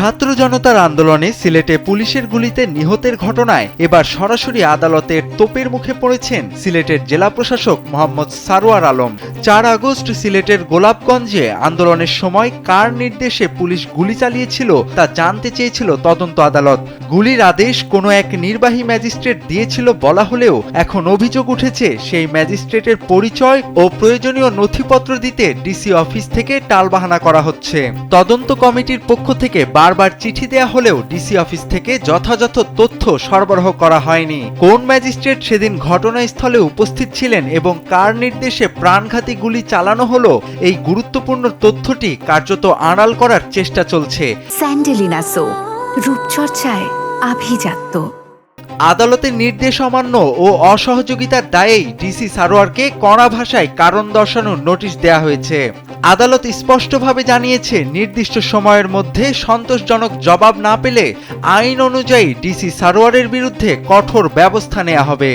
ছাত্র জনতার আন্দোলনে সিলেটে পুলিশের গুলিতে নিহতের ঘটনায় এবার সরাসরি আদালতের তোপের মুখে পড়েছেন সিলেটের জেলা প্রশাসক মোহাম্মদ সারোয়ার আলম। ৪ আগস্ট সিলেটের গোলাপগঞ্জে আন্দোলনের সময় কার নির্দেশে পুলিশ গুলি চালিয়েছিল তা জানতে চেয়েছিল তদন্ত আদালত। গুলির আদেশ কোনো এক নির্বাহী ম্যাজিস্ট্রেট দিয়েছিল বলা হলেও এখন অভিযোগ উঠেছে সেই ম্যাজিস্ট্রেটের পরিচয় ও প্রয়োজনীয় নথিপত্র দিতে ডিসি অফিস থেকে টালবাহানা করা হচ্ছে। তদন্ত কমিটির পক্ষ থেকে বারবার চিঠি দেয়া হলেও ডিসি অফিস থেকে যথাযথ তথ্য সরবরাহ করা হয়নি। কোন ম্যাজিস্ট্রেট সেদিন ঘটনাস্থলে উপস্থিত ছিলেন এবং কার নির্দেশে প্রাণঘাতী গুলি চালানো হলো, এই গুরুত্বপূর্ণ তথ্যটি কার্যত আড়াল করার চেষ্টা চলছে। স্যান্ডেলিনা সো, রূপচর্চায় আভিজাত্য। আদালতের নির্দেশ অমান্য ও অসহযোগিতার দায়েই ডিসি সারোয়ারকে কড়া ভাষায় কারণ দর্শানোর নোটিশ দেয়া হয়েছে। আদালত স্পষ্টভাবে জানিয়েছে, নির্দিষ্ট সময়ের মধ্যে সন্তোষজনক জবাব না পেলে আইন অনুযায়ী ডিসি সারোয়ারের বিরুদ্ধে কঠোর ব্যবস্থা নেওয়া হবে।